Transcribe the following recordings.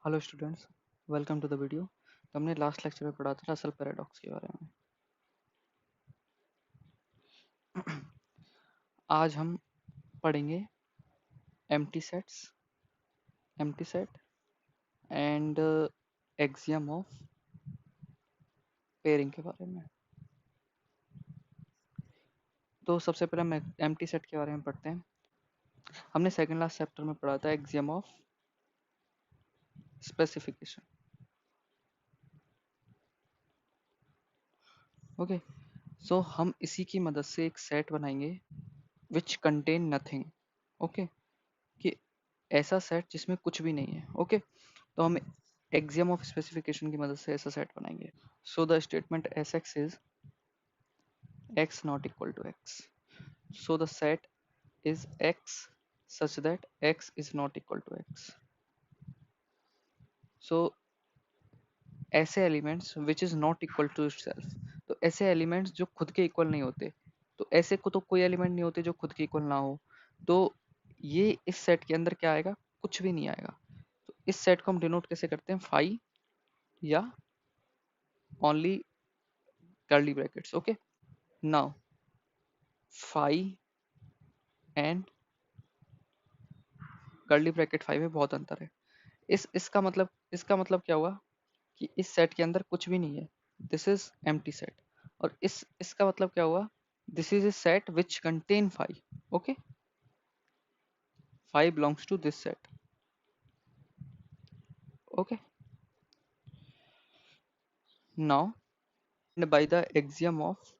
Hello students, welcome to the video. तो हमने last lecture में पढ़ा था रसल पैराडॉक्स के बारे में। आज हम पढ़ेंगे empty set and axiom of pairing के बारे में। तो सबसे पहले हम एम्प्टी सेट के बारे में पढ़ते हैं। हमने सेकंड लास्ट चैप्टर में पढ़ा था एक्सियम ऑफ स्पेसिफिकेशन। ओके, सो हम इसी की मदद से एक सेट बनाएंगे विच कंटेन नथिंग। ओके, कि ऐसा सेट जिसमें कुछ भी नहीं है। ओके, तो हम एक्सियम ऑफ स्पेसिफिकेशन की मदद से ऐसा सेट बनाएंगे। So the statement S x is x not equal to x. So the set is x such that x is not equal to x. So ऐसे elements which is not equal to itself, तो ऐसे elements जो खुद के equal नहीं होते, तो ऐसे को तो कोई एलिमेंट नहीं होते जो खुद के इक्वल ना हो। तो ये इस सेट के अंदर क्या आएगा? कुछ भी नहीं आएगा। तो इस सेट को हम डिनोट कैसे करते हैं? फाई या only curly brackets. Okay, now phi and curly bracket phi में बहुत अंतर है। इसका मतलब क्या हुआ कि इस सेट के अंदर कुछ भी नहीं है। This is empty set. और इसका मतलब क्या हुआ? This is a set which contain five. Okay, five belongs to this set. Okay, now by the axiom of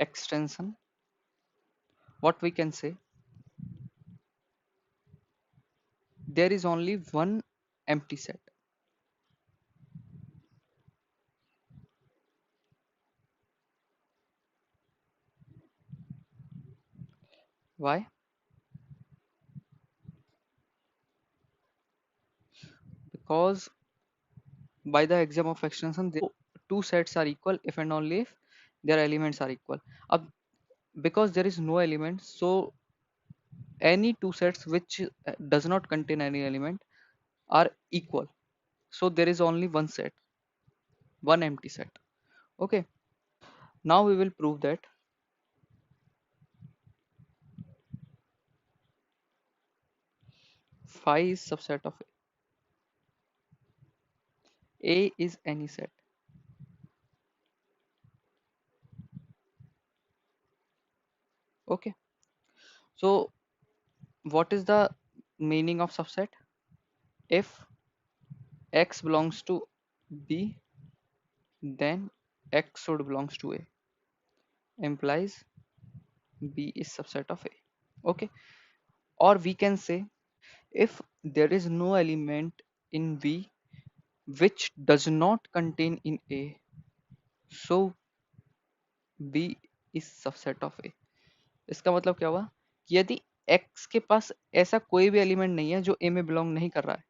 extension, what we can say, there is only one empty set. Why? Because by the axiom of extension, two sets are equal if and only if their elements are equal. Ab, because there is no element, so any two sets which does not contain any element are equal. So there is only one set, one empty set. Okay, now we will prove that phi is subset of A. A is any set. Okay, so what is the meaning of subset? If x belongs to B, then x should belongs to A, implies B is subset of A. Okay, or we can say if there is no element in B which does not contain in A, so B is subset of A. इसका मतलब क्या हुआ कि यदि x के पास ऐसा कोई भी एलिमेंट नहीं है जो A में बिलोंग नहीं कर रहा है,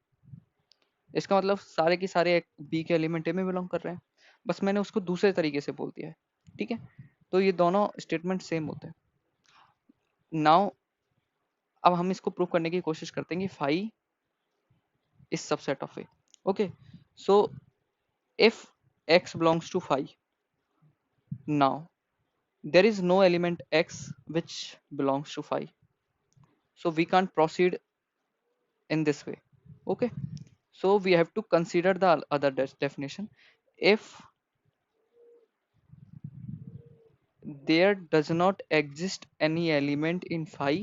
इसका मतलब सारे के सारे B के एलिमेंट A में बिलोंग कर रहे हैं। बस मैंने उसको दूसरे तरीके से बोल दिया है। ठीक है, तो ये दोनों स्टेटमेंट सेम होते हैं। नाउ अब हम इसको प्रूव करने की कोशिश करते हैं कि phi is subset of A. Okay, so if x belongs to phi, now there is no element x which belongs to phi, so we can't proceed in this way. Okay, so we have to consider the other definition. If there does not exist any element in phi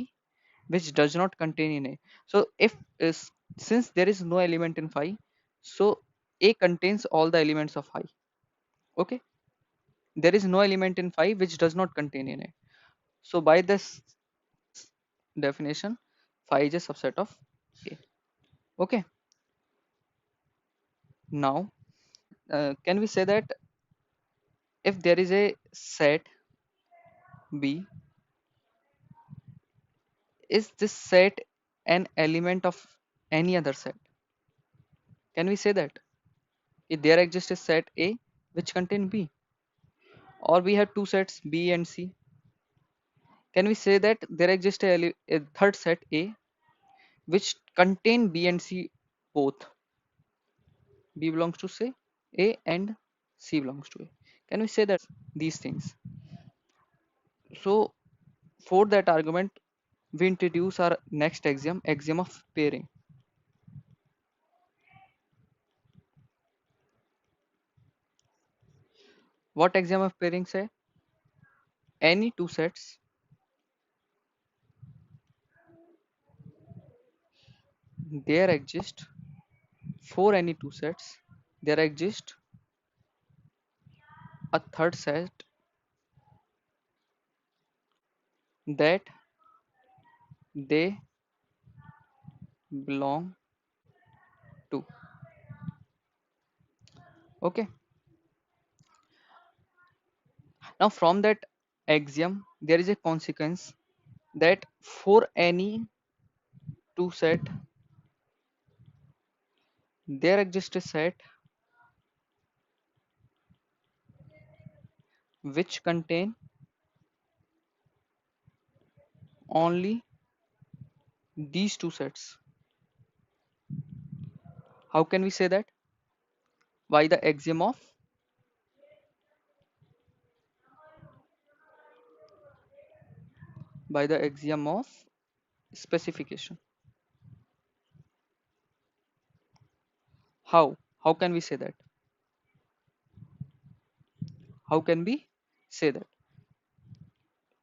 which does not contain in a, so if is since there is no element in phi, so a contains all the elements of phi. Okay, there is no element in phi which does not contain in a, so by this definition phi is a subset of a. Okay, now can we say that if there is a set B, is this set an element of any other set? Can we say that if there exists a set A which contain B, or we have two sets B and C, can we say that there exists a third set A which contain B and C both. B belongs to say A and C belongs to A. Can we say that these things? So for that argument, we introduce our next axiom, axiom of pairing. What axiom of pairing say? Any two sets, there exist, for any two sets, there exists a third set that they belong to. Okay. Now from that axiom, there is a consequence that for any two set, there exists a set which contain only these two sets. How can we say that? By the axiom of specification. How can we say that? How can we say that?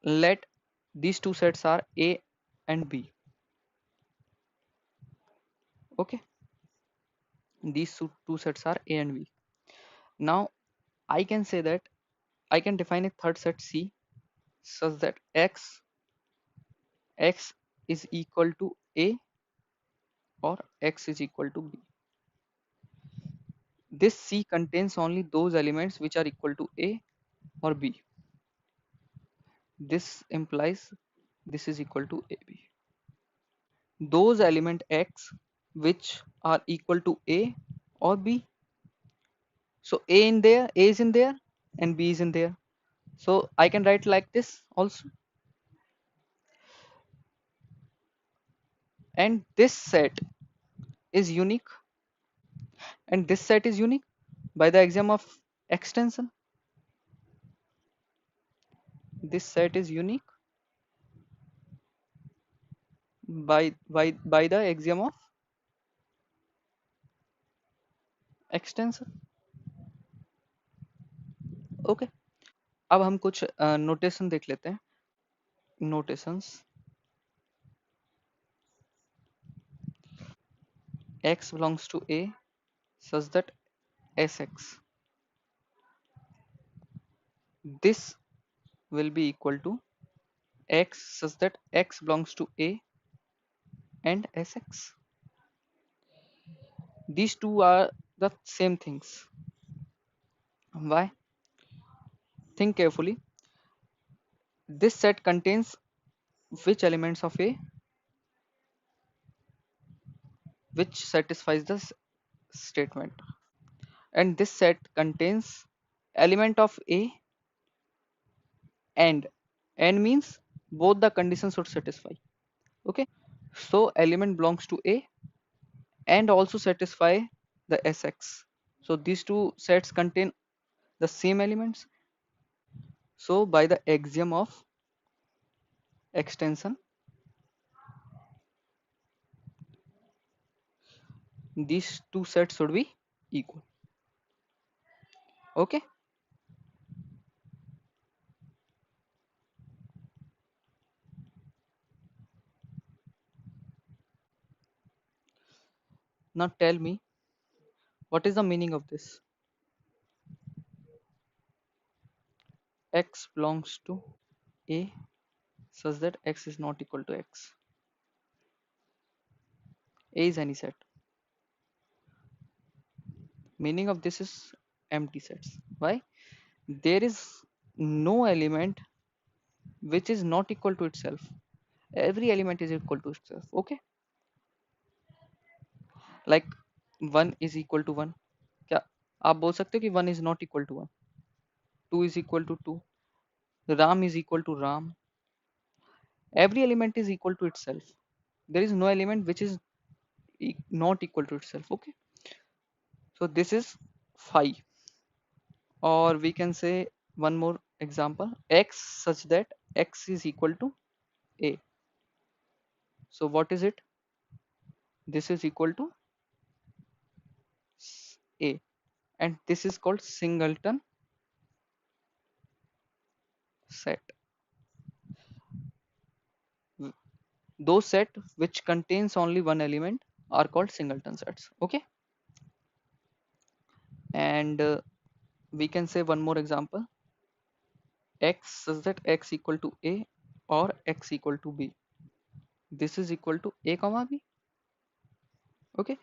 Let these two sets are A and B. Okay, these two sets are A and B. Now I can say that I can define a third set C such that x is equal to A or x is equal to B. This C contains only those elements which are equal to A or B. This implies this is equal to AB. Those element X which are equal to A or B. So A is in there and B is in there. So I can write like this also. And this set is unique, and this set is unique by the axiom of extension. This set is unique by the axiom of extension. Okay, अब हम कुछ notation देख लेते हैं. Notations. X belongs to A such that Sx, this will be equal to X such that X belongs to A and Sx. These two are the same things. Why? Think carefully. This set contains which elements of A, which satisfies the statement, and this set contains element of A and means both the conditions should satisfy. Okay, so element belongs to A and also satisfy the Sx. So these two sets contain the same elements. So by the axiom of extension, these two sets should be equal. Okay, now tell me what is the meaning of this. X belongs to A such that X is not equal to X. A is any set. Meaning of this is empty sets. Why? There is no element which is not equal to itself. Every element is equal to itself. Okay, like 1 is equal to 1. क्या आप बोल सकते हो कि 1 is not equal to 1? 2 is equal to 2. Ram is equal to Ram. Every element is equal to itself. There is no element which is not equal to itself. Okay, so this is phi. Or we can say one more example, x such that x is equal to a. So what is it? This is equal to a, and this is called singleton set. Those set which contains only one element are called singleton sets. Okay, and we can say one more example, x such that x equal to a or x equal to b. This is equal to a comma b. Okay,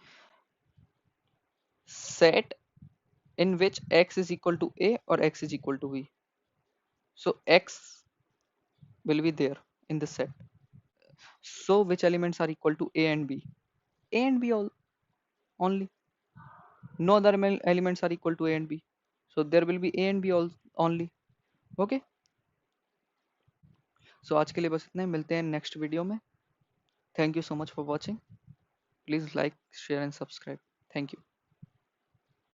set in which x is equal to a or x is equal to b. So x will be there in the set. So which elements are equal to a and b? A and b all, only. No other elements are equal to a and b. So there will be a and b all, only. Okay. So आज के लिए बस इतना ही, मिलते हैं next video में. Thank you so much for watching. Please like, share and subscribe. Thank you.